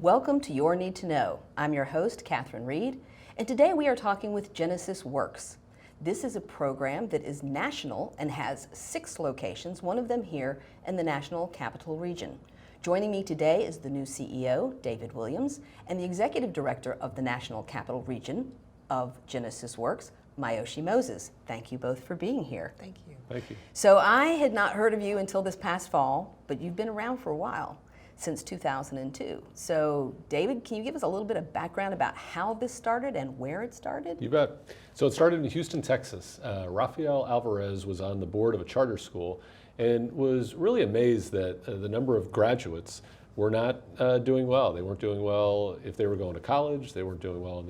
Welcome to Your Need to Know. I'm your host, Catherine Reed, and today we are talking with Genesys Works. This is a program that is national and has 6 locations, one of them here in the National Capital Region. Joining me today is the new CEO, David Williams, and the Executive Director of the National Capital Region of Genesys Works, Mioshi Moses. Thank you both for being here. Thank you. Thank you. So I had not heard of you until this past fall, but you've been around for a while, since 2002. So David, can you give us a little bit of background about how this started and where it started? You bet. So it started in Houston, Texas. Rafael Alvarez was on the board of a charter school and was really amazed that the number of graduates were not doing well. They weren't doing well if they were going to college. They weren't doing well in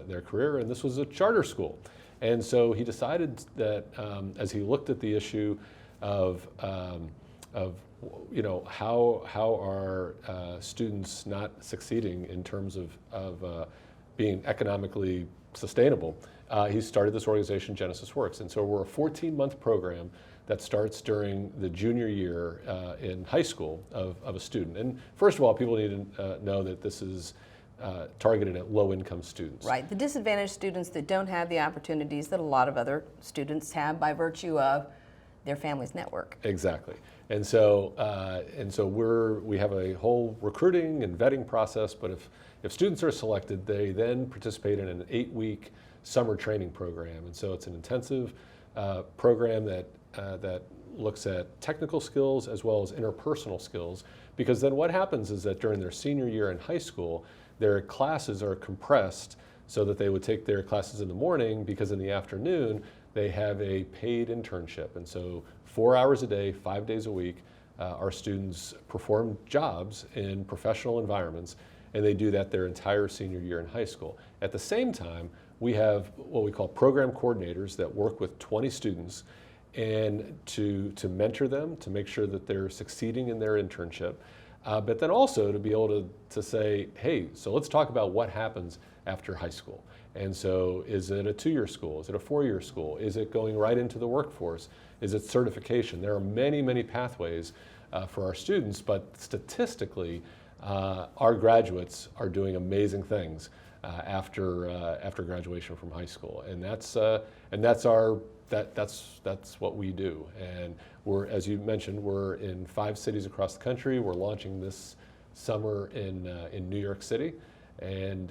their career, and this was a charter school. And so he decided that as he looked at the issue of how are students not succeeding in terms of being economically sustainable, he started this organization, Genesys Works. And so we're a 14-month program that starts during the junior year in high school of a student. And first of all, people need to know that this is targeted at low-income students. Right, the disadvantaged students that don't have the opportunities that a lot of other students have by virtue of their family's network. Exactly. And so we have a whole recruiting and vetting process, but if students are selected, they then participate in an 8-week summer training program. And so it's an intensive program that looks at technical skills as well as interpersonal skills, because then what happens is that during their senior year in high school, their classes are compressed so that they would take their classes in the morning, because in the afternoon they have a paid internship. And so 4 hours a day, 5 days a week, our students perform jobs in professional environments, and they do that their entire senior year in high school. At the same time, we have what we call program coordinators that work with 20 students and to mentor them, to make sure that they're succeeding in their internship, but then also to be able to say, hey, so let's talk about what happens after high school. And so is it a 2-year school? Is it a 4-year school? Is it going right into the workforce? Is it certification? There are many, many pathways for our students, but statistically, our graduates are doing amazing things after graduation from high school, and that's what we do. And we're, as you mentioned, we're in 5 cities across the country. We're launching this summer in New York City. And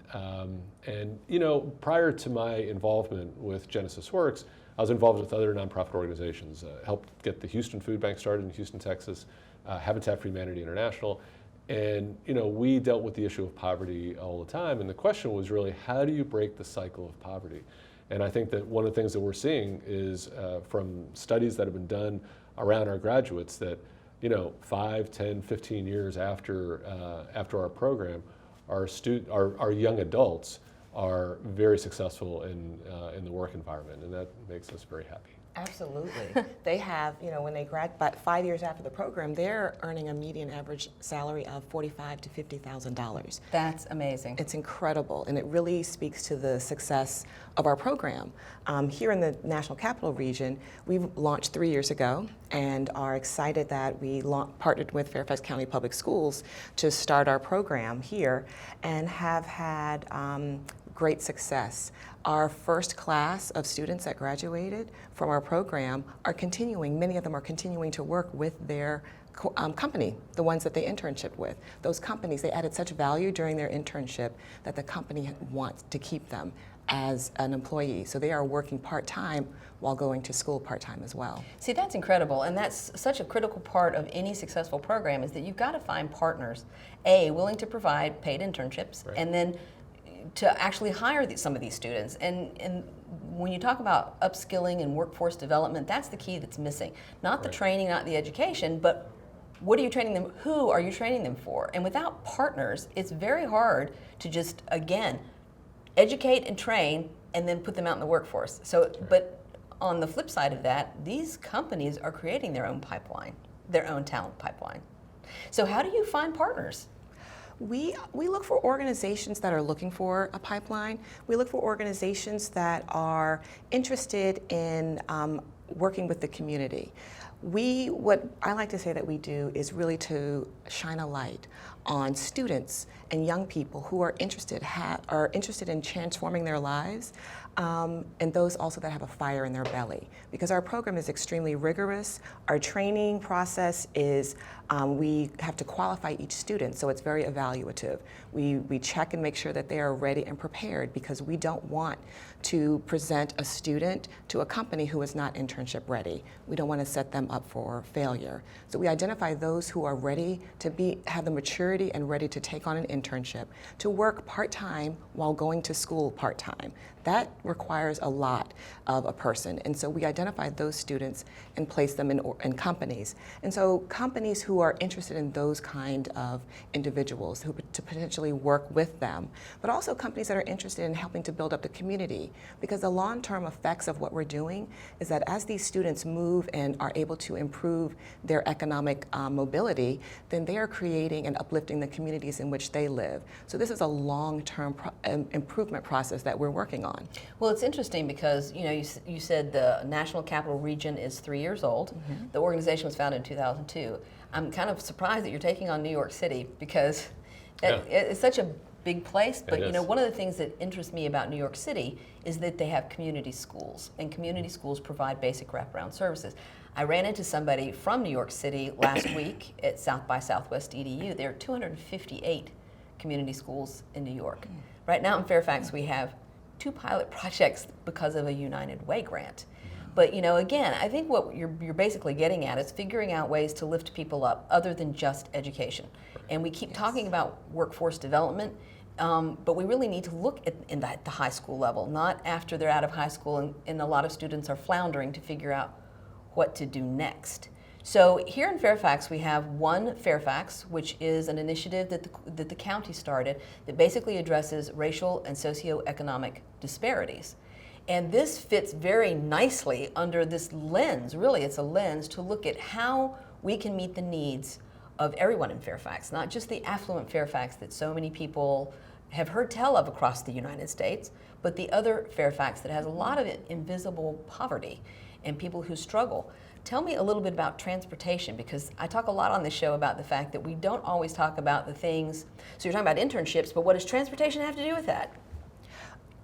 prior to my involvement with Genesys Works, I was involved with other nonprofit organizations. Helped get the Houston Food Bank started in Houston, Texas, Habitat for Humanity International. And we dealt with the issue of poverty all the time. And the question was really, how do you break the cycle of poverty? And I think that one of the things that we're seeing is from studies that have been done around our graduates that 5, 10, 15 years after our program, our young adults are very successful in the work environment, and that makes us very happy. Absolutely. They have, when they graduate, about 5 years after the program, they're earning a median average salary of $45,000 to $50,000. That's amazing. It's incredible, and it really speaks to the success of our program. Here in the National Capital Region, we've launched 3 years ago and are excited that we partnered with Fairfax County Public Schools to start our program here and have had great success. Our first class of students that graduated from our program are continuing, many of them are continuing to work with their company, the ones that they internship with. Those companies, they added such value during their internship that the company wants to keep them as an employee. So they are working part-time while going to school part-time as well. See, that's incredible, and that's such a critical part of any successful program, is that you've got to find partners, willing to provide paid internships, right, and then to actually hire some of these students. And when you talk about upskilling and workforce development, that's the key that's missing. Not the right training, not the education, but what are you training them, who are you training them for? And without partners, it's very hard to just, again, educate and train and then put them out in the workforce. So, right, but on the flip side of that, these companies are creating their own pipeline, their own talent pipeline. So how do you find partners? We look for organizations that are looking for a pipeline. We look for organizations that are interested in working with the community. What I like to say that we do is really to shine a light on students and young people who are interested in transforming their lives, and those also that have a fire in their belly. Because our program is extremely rigorous. Our training process is, we have to qualify each student, so it's very evaluative. We check and make sure that they are ready and prepared, because we don't want to present a student to a company who is not internship ready. We don't want to set them up for failure. So we identify those who are ready to have the maturity and ready to take on an internship, to work part-time while going to school part-time. That requires a lot of a person. And so we identify those students and place them in companies. And so companies who are interested in those kind of individuals to potentially work with them, but also companies that are interested in helping to build up the community. Because the long-term effects of what we're doing is that as these students move and are able to improve their economic mobility, then they are creating and uplifting the communities in which they live. So this is a long-term improvement process that we're working on. Well, it's interesting because you said the National Capital Region is 3 years old. Mm-hmm. The organization was founded in 2002. I'm kind of surprised that you're taking on New York City, because it's such a big place. But one of the things that interests me about New York City is that they have community schools, and community schools provide basic wraparound services. I ran into somebody from New York City last week at South by Southwest EDU. There are 258 community schools in New York. Right now in Fairfax, we have 2 pilot projects because of a United Way grant. But again, I think what you're basically getting at is figuring out ways to lift people up other than just education. And we keep talking about workforce development, but we really need to look at the high school level, not after they're out of high school and a lot of students are floundering to figure out what to do next. So here in Fairfax, we have One Fairfax, which is an initiative that the county started that basically addresses racial and socioeconomic disparities. And this fits very nicely under this lens. Really, it's a lens to look at how we can meet the needs of everyone in Fairfax, not just the affluent Fairfax that so many people have heard tell of across the United States, but the other Fairfax that has a lot of invisible poverty and people who struggle. Tell me a little bit about transportation, because I talk a lot on this show about the fact that we don't always talk about the things. So you're talking about internships, but what does transportation have to do with that?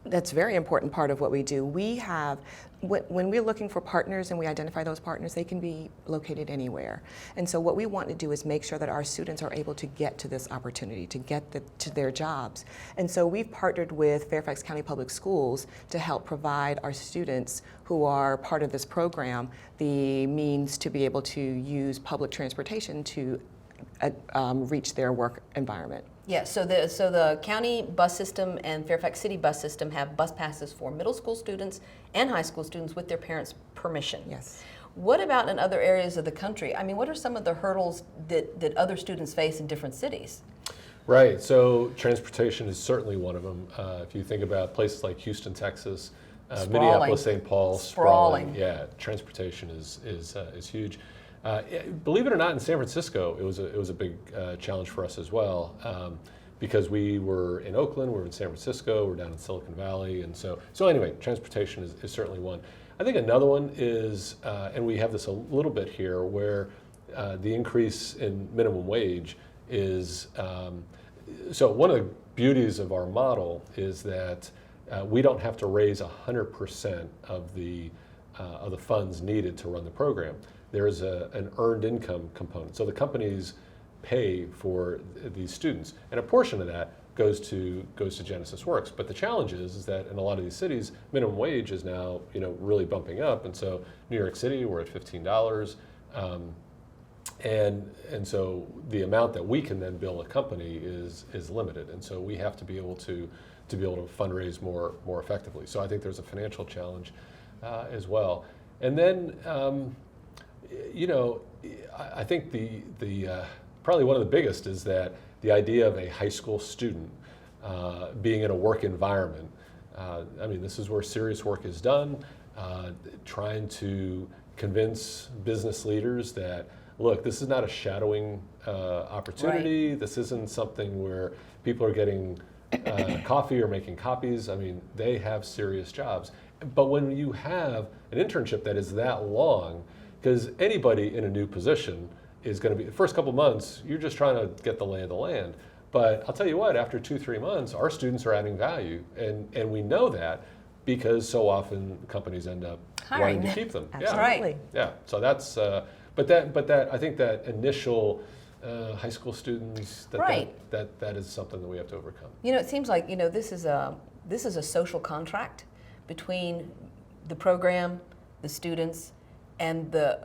That's a very important part of what we do. When we're looking for partners and we identify those partners, they can be located anywhere. And so what we want to do is make sure that our students are able to get to this opportunity, to get to their jobs. And so we've partnered with Fairfax County Public Schools to help provide our students who are part of this program the means to be able to use public transportation to reach their work environment. Yeah, so the county bus system and Fairfax City bus system have bus passes for middle school students and high school students with their parents' permission. Yes. What about in other areas of the country? I mean, what are some of the hurdles that other students face in different cities? Right, so transportation is certainly one of them. If you think about places like Houston, Texas, Minneapolis, St. Paul, sprawling. Yeah, transportation is huge. Believe it or not, in San Francisco, it was a big challenge for us as well, because we were in Oakland, we're in San Francisco, we're down in Silicon Valley, and so anyway, transportation is certainly one. I think another one is, and we have this a little bit here, where the increase in minimum wage is. So one of the beauties of our model is that we don't have to raise 100% of the funds needed to run the program. There's an earned income component. So the companies pay for these students, and a portion of that goes to Genesys Works. But the challenge is that in a lot of these cities, minimum wage is now really bumping up, and so New York City, we're at $15, and so the amount that we can then bill a company is limited, and so we have to be able to fundraise more effectively. So I think there's a financial challenge as well, and then. I think the probably one of the biggest is that the idea of a high school student being in a work environment. I mean, this is where serious work is done. Trying to convince business leaders that, look, this is not a shadowing opportunity. Right. This isn't something where people are getting coffee or making copies. I mean, they have serious jobs. But when you have an internship that is that long, because anybody in a new position is going to be, the first couple months, you're just trying to get the lay of the land. But I'll tell you what, after 2-3 months, our students are adding value. And we know that because so often companies end up Hiring wanting to them. keep them. Absolutely. Yeah. So that's, but that I think that initial high school students, that is something that we have to overcome. You know, it seems like, you know, this is a social contract between the program, the students, and the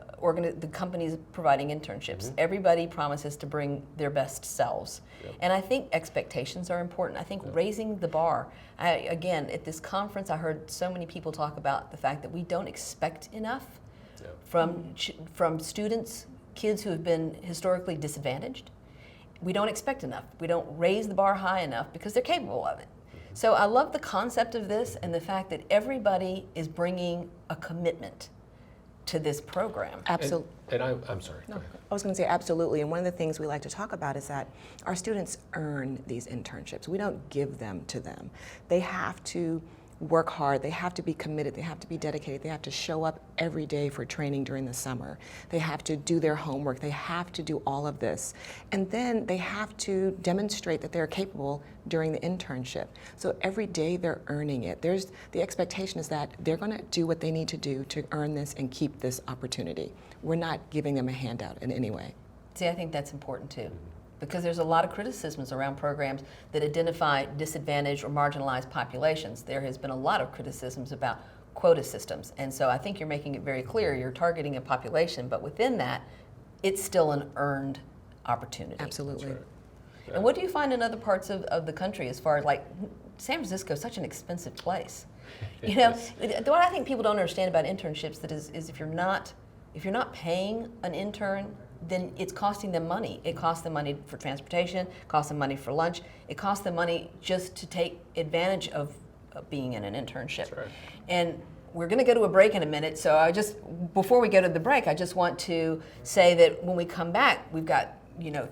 companies providing internships. Everybody promises to bring their best selves. And I think expectations are important. I think raising the bar. Again, at this conference, I heard so many people talk about the fact that we don't expect enough from students, kids who have been historically disadvantaged. We don't expect enough. We don't raise the bar high enough because they're capable of it. So I love the concept of this and the fact that everybody is bringing a commitment to this program. Absolutely. And I'm sorry. No, I was going to say absolutely. And one of the things we like to talk about is that our students earn these internships. We don't give them to them. They have to work hard, they have to be committed, they have to be dedicated, they have to show up every day for training during the summer. They have to do their homework, they have to do all of this. And then they have to demonstrate that they're capable during the internship. So every day they're earning it. The expectation is that they're going to do what they need to do to earn this and keep this opportunity. We're not giving them a handout in any way. See, I think that's important too, because there's a lot of criticisms around programs that identify disadvantaged or marginalized populations. There has been a lot of criticisms about quota systems. And so I think you're making it very clear you're targeting a population, but within that, it's still an earned opportunity. Absolutely. That's right. Yeah. And what do you find in other parts of the country as far as, like, San Francisco is such an expensive place. You know, what I think people don't understand about internships that is if you're not paying an intern, then it's costing them money. It costs them money for transportation, costs them money for lunch, it costs them money just to take advantage of being in an internship. That's right. And we're going to go to a break in a minute, so before we go to the break, I just want to say that when we come back, we've got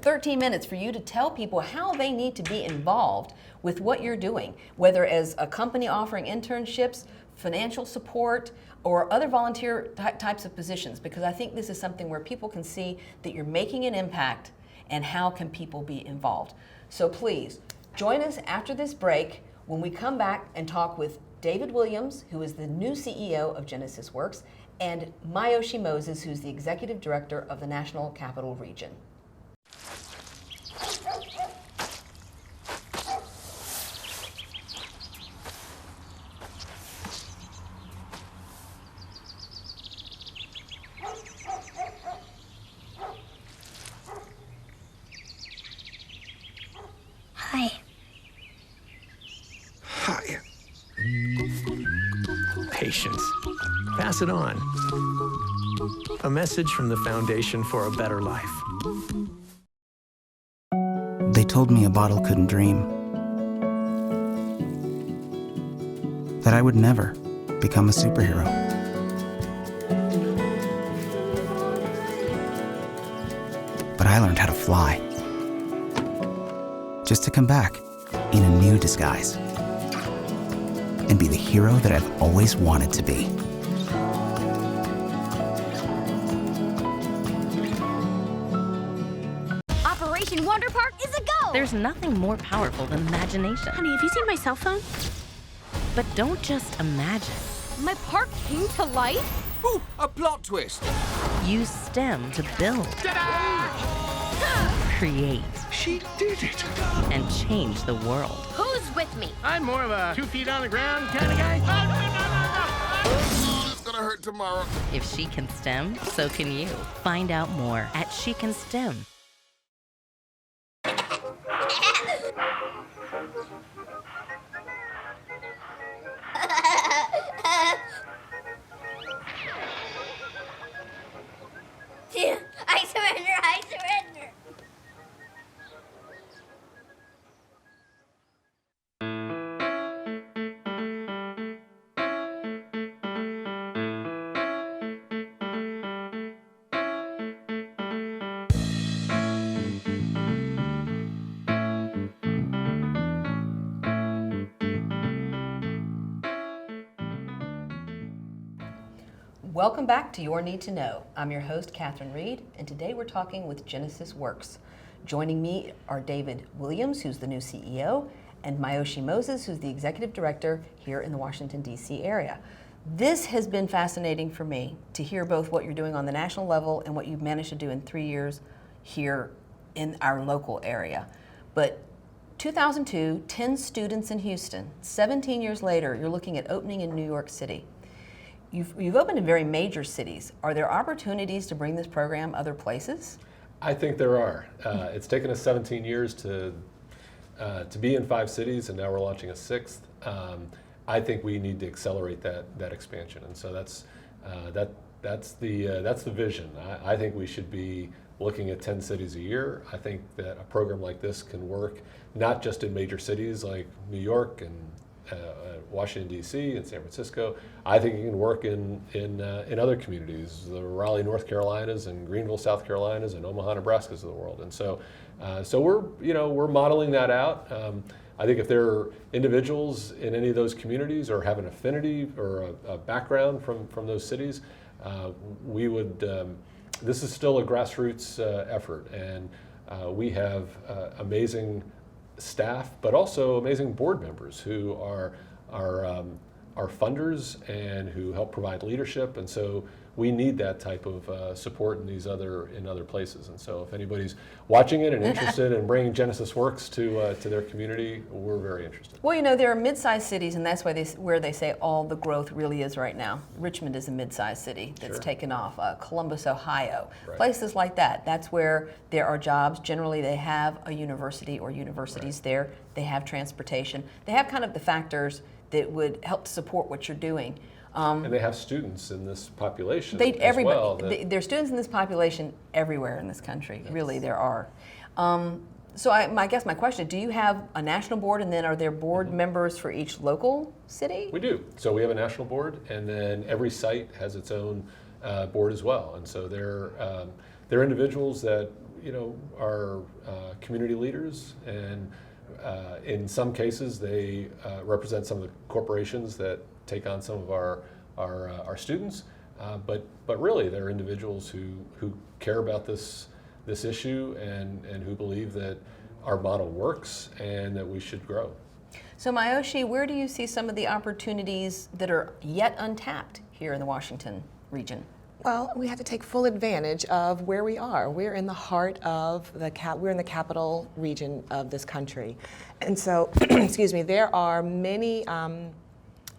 13 minutes for you to tell people how they need to be involved with what you're doing, whether as a company offering internships, financial support, or other volunteer types of positions, because I think this is something where people can see that you're making an impact and how can people be involved. So please, join us after this break when we come back and talk with David Williams, who is the new CEO of Genesys Works, and Mioshi Moses, who's the Executive Director of the National Capital Region. Hi. Hi. Patience. Pass it on. A message from the Foundation for a Better Life. They told me a bottle couldn't dream. That I would never become a superhero. But I learned how to fly. Just to come back in a new disguise and be the hero that I've always wanted to be. Operation Wonder Park is a go! There's nothing more powerful than imagination. Honey, have you seen my cell phone? But don't just imagine. My park came to life? Ooh, a plot twist! Use STEM to build, create, She did it! and change the world. Who's with me? I'm more of a 2 feet on the ground kind of guy. It's gonna hurt tomorrow. If she can STEM, so can you. Find out more at She Can STEM. I surrender, I surrender. Welcome back to Your Need to Know. I'm your host, Catherine Reed, and today we're talking with Genesys Works. Joining me are David Williams, who's the new CEO, and Mioshi Moses, who's the executive director here in the Washington, D.C. area. This has been fascinating for me to hear both what you're doing on the national level and what you've managed to do in 3 years here in our local area. But 2002, 10 students in Houston. 17 years later, you're looking at opening in New York City. You've opened in very major cities. Are there opportunities to bring this program other places? I think there are. It's taken us 17 years to be in 5 cities, and now we're launching a 6th. I think we need to accelerate that expansion, and so that's the vision. I think we should be looking at 10 cities a year. I think that a program like this can work not just in major cities like New York and Washington, D.C. and San Francisco. I think it can work in other communities, the Raleigh, North Carolinas, and Greenville, South Carolinas, and Omaha, Nebraska's of the world. And so we're modeling that out. I think if there are individuals in any of those communities or have an affinity or a background from those cities, we would. This is still a grassroots effort, and we have amazing staff, but also amazing board members who are funders and who help provide leadership. And so we need that type of support in other places. And so if anybody's watching it and interested in bringing Genesys Works to their community, we're very interested. Well, there are mid-sized cities, and that's where they say all the growth really is right now. Richmond is a mid-sized city that's taken off. Columbus, Ohio, places like that. That's where there are jobs. Generally, they have a university or universities there. They have transportation. They have kind of the factors that would help to support what you're doing. And they have students in this population as well. There are students in this population everywhere in this country. Yes. Really, there are. So I guess my question, do you have a national board, and then are there board members for each local city? We do. So we have a national board, and then every site has its own board as well. And so they're individuals that are community leaders, and in some cases they represent some of the corporations that take on some of our students, but really they're individuals who care about this issue and who believe that our model works and that we should grow. So Mioshi, where do you see some of the opportunities that are yet untapped here in the Washington region? Well, we have to take full advantage of where we are. We're in the heart of we're in the capital region of this country. And so, excuse me, there are many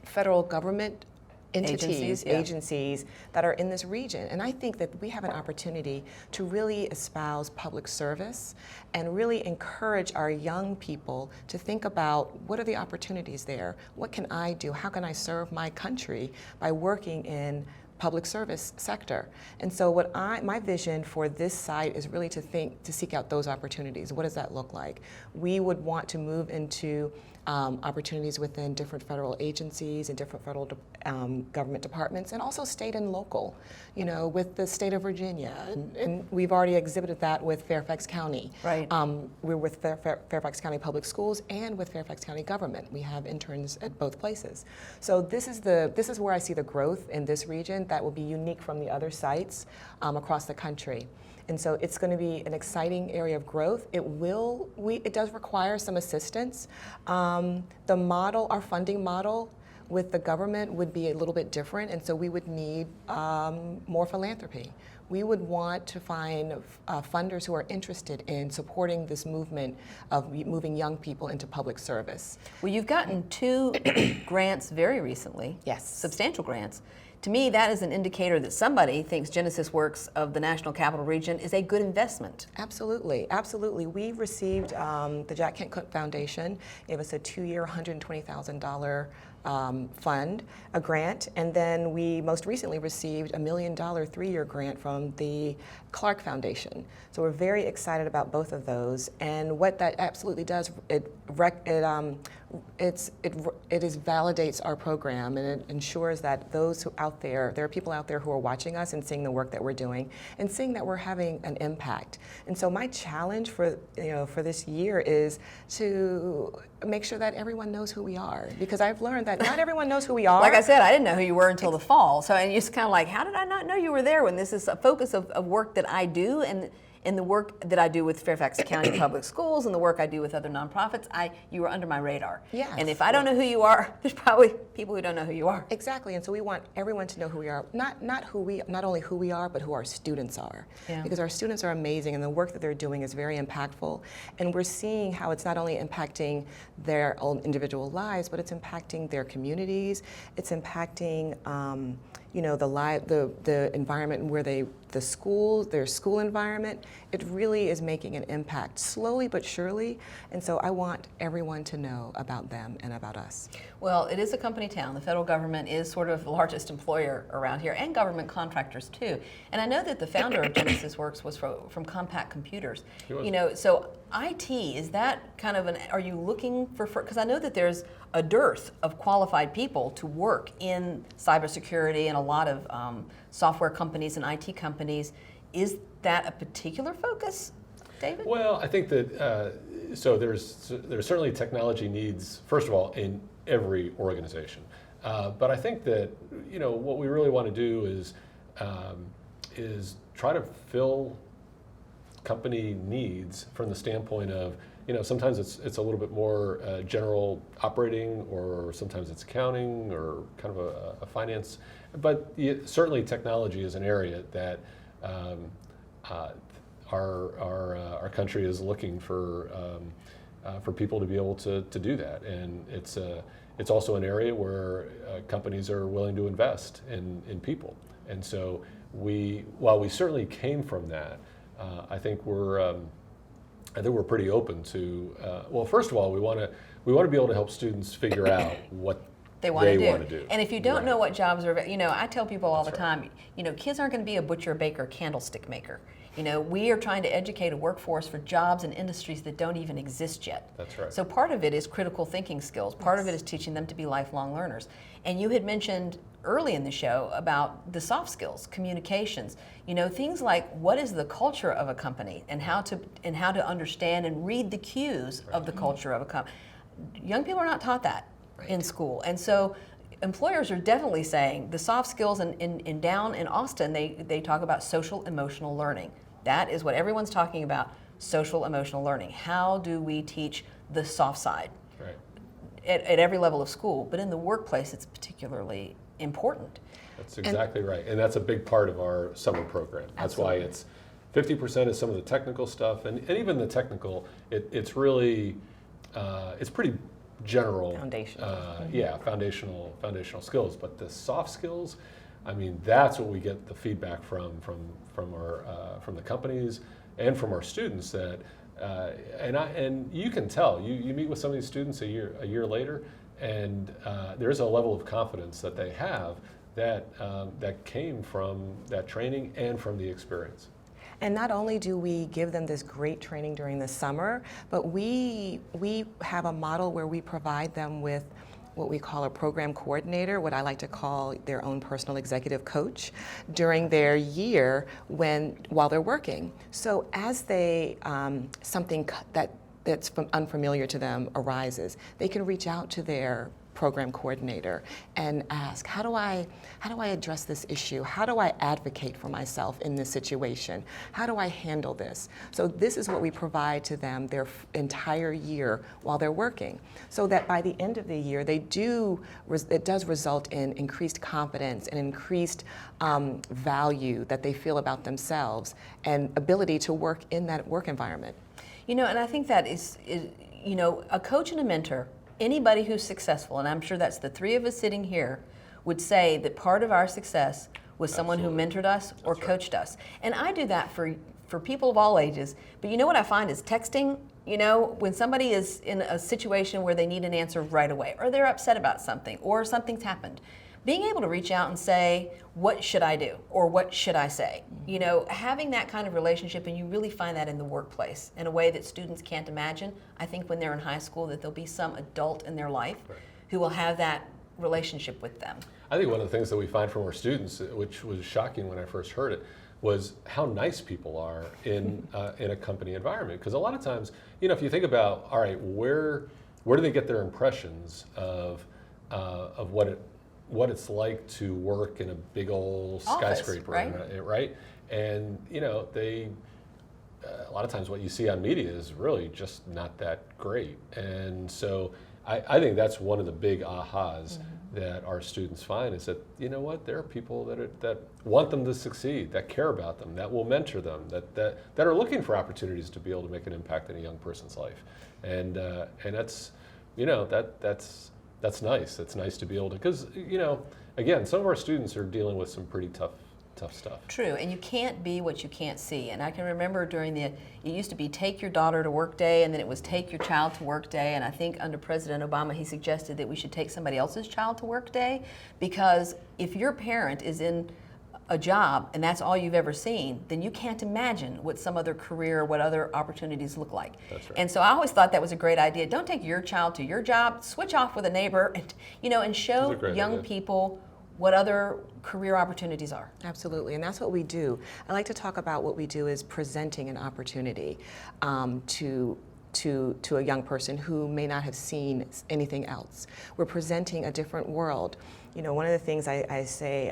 federal government agencies that are in this region. And I think that we have an opportunity to really espouse public service and really encourage our young people to think about what are the opportunities there? What can I do? How can I serve my country by working in public service sector? And so my vision for this site is really to seek out those opportunities. What does that look like? We would want to move into opportunities within different federal agencies and different federal government departments, and also state and local, with the state of Virginia. And we've already exhibited that with Fairfax County. Right. We're with Fairfax County Public Schools and with Fairfax County Government. We have interns at both places. So this is where I see the growth in this region that will be unique from the other sites across the country. And so it's going to be an exciting area of growth. It does require some assistance. Our funding model with the government would be a little bit different, and so we would need more philanthropy. We would want to find funders who are interested in supporting this movement of moving young people into public service. Well, you've gotten 2 grants very recently. Yes. Substantial grants. To me, that is an indicator that somebody thinks Genesys Works of the National Capital Region is a good investment. Absolutely, absolutely. We received the Jack Kent Cooke Foundation gave us a 2-year, $120,000 fund, a grant, and then we most recently received $1 million 3-year grant from the Clark Foundation. So we're very excited about both of those, and what that absolutely does, it it validates our program, and it ensures that those who out there, there are people out there who are watching us and seeing the work that we're doing and seeing that we're having an impact. And so my challenge for this year is to make sure that everyone knows who we are, because I've learned that not everyone knows who we are. Like I said, I didn't know who you were until the fall. So, and you're just kind of like, how did I not know you were there when this is a focus of work that I do, and in the work that I do with Fairfax County Public Schools and the work I do with other nonprofits, you were under my radar. Yes. And if I don't know who you are, there's probably people who don't know who you are. Exactly, and so we want everyone to know who we are, not only who we are, but who our students are. Yeah. Because our students are amazing, and the work that they're doing is very impactful. And we're seeing how it's not only impacting their own individual lives, but it's impacting their communities. It's impacting the environment where their school environment. It really is making an impact, slowly but surely. And so I want everyone to know about them and about us. Well, it is a company town. The federal government is sort of the largest employer around here, and government contractors too. And I know that the founder of Genesys Works was from Compact Computers. So IT, is that kind of are you looking for, because I know that there's a dearth of qualified people to work in cybersecurity and a lot of software companies and IT companies. Is that a particular focus, David? Well, I think that so there's certainly technology needs, first of all, in every organization. But I think that what we really want to do is try to fill company needs from the standpoint of, sometimes it's a little bit more general operating, or sometimes it's accounting, or kind of a finance. But certainly technology is an area that our country is looking for people to be able to do that, and it's also an area where companies are willing to invest in people. And so while we certainly came from that, I think we're pretty open to. Well, first of all, we want to be able to help students figure out what they want to do. And if you don't know what jobs are, I tell people all the time, kids aren't going to be a butcher, baker, candlestick maker. We are trying to educate a workforce for jobs and industries that don't even exist yet. That's right. So part of it is critical thinking skills. Part of it is teaching them to be lifelong learners. And you had mentioned early in the show about the soft skills, communications, things like what is the culture of a company, and how to understand and read the cues of the culture of a company. Young people are not taught that in school. And so employers are definitely saying the soft skills, in down in Austin, they talk about social emotional learning. That is what everyone's talking about, social emotional learning. How do we teach the soft side? Right. At every level of school, but in the workplace it's particularly important. That's exactly right, and that's a big part of our summer program. That's Absolutely. why it's 50% is some of the technical stuff, and even the technical, it's really, it's pretty general. Foundational. Foundational skills. But the soft skills, that's what we get the feedback from the companies and from our students that, and you can tell. You meet with some of these students a year later, and there's a level of confidence that they have that came from that training and from the experience. And not only do we give them this great training during the summer, but we have a model where we provide them with what we call a program coordinator, what I like to call their own personal executive coach, during their year while they're working. So as something that's unfamiliar to them arises, they can reach out to their program coordinator and ask, how do I address this issue? How do I advocate for myself in this situation? How do I handle this? So this is what we provide to them their entire year while they're working, so that by the end of the year, it does result in increased confidence and increased value that they feel about themselves and ability to work in that work environment. And I think that is a coach and a mentor. Anybody who's successful, and I'm sure that's the three of us sitting here, would say that part of our success was someone who mentored us or coached us. And I do that for people of all ages. But what I find is texting, when somebody is in a situation where they need an answer right away, or they're upset about something, or something's happened. being able to reach out and say, what should I do? Or what should I say? You know, having that kind of relationship, and you really find that in the workplace in a way that students can't imagine. I think when they're in high school that there'll be some adult in their life who will have that relationship with them. I think one of the things that we find from our students, which was shocking when I first heard it, was how nice people are in a company environment. Because a lot of times, you know, if you think about, all right, where do they get their impressions of what it's like to work in a big old skyscraper, right? And you know, a lot of times what you see on media is really just not that great. And so I think that's one of the big ahas that our students find, is that, you know what, there are people that want them to succeed, that care about them, that will mentor them, that are looking for opportunities to be able to make an impact in a young person's life. And that's, you know, that's nice. It's nice to be able to, because, you know, again, some of our students are dealing with some pretty tough stuff. True, and you can't be what you can't see. And I can remember it used to be take your daughter to work day, and then it was take your child to work day. And I think under President Obama, he suggested that we should take somebody else's child to work day, because if your parent is in a job and that's all you've ever seen, then you can't imagine what some other career, what other opportunities look like. That's right. And so I always thought that was a great idea. Don't take your child to your job, switch off with a neighbor, and, you know, and show young people what other career opportunities are. Absolutely, and that's what we do. I like to talk about what we do is presenting an opportunity to a young person who may not have seen anything else. We're presenting a different world. You know, one of the things I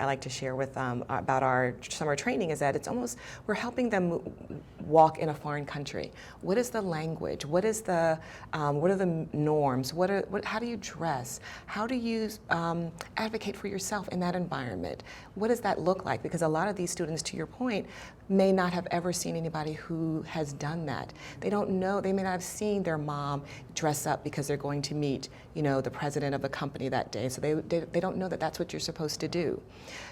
like to share with about our summer training is that it's almost, we're helping them walk in a foreign country. What is the language? What are the norms? How do you dress? How do you advocate for yourself in that environment? What does that look like? Because a lot of these students, to your point, may not have ever seen anybody who has done that. They don't know, they may not have seen their mom dress up because they're going to meet, you know, the president of the company that day. So they don't know that that's what you're supposed to do.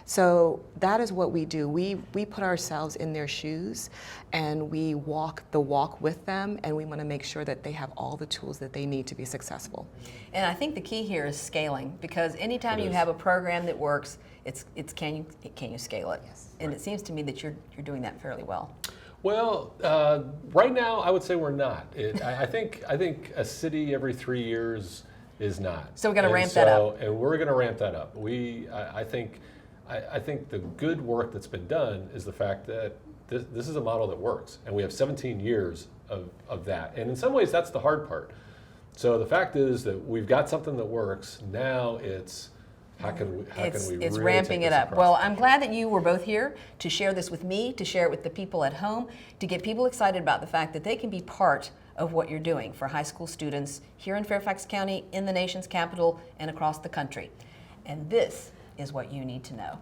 So that is what we do. We put ourselves in their shoes, and we walk the walk with them, and we want to make sure that they have all the tools that they need to be successful. And I think the key here is scaling, because anytime you have a program that works, it's can you scale it? Yes. And it seems to me that you're doing that fairly well. Well, right now I would say we're not. I think a city every 3 years is not. So we're going to ramp that up. And we're going to ramp that up. I think the good work that's been done is the fact that this is a model that works, and we have 17 years of that. And in some ways, that's the hard part. So the fact is that we've got something that works. Now it's how can we It's really ramping take it this up. across Well, the I'm country? glad that you were both here to share this with me, to share it with the people at home, to get people excited about the fact that they can be part of what you're doing for high school students here in Fairfax County, in the nation's capital, and across the country. And this is what you need to know.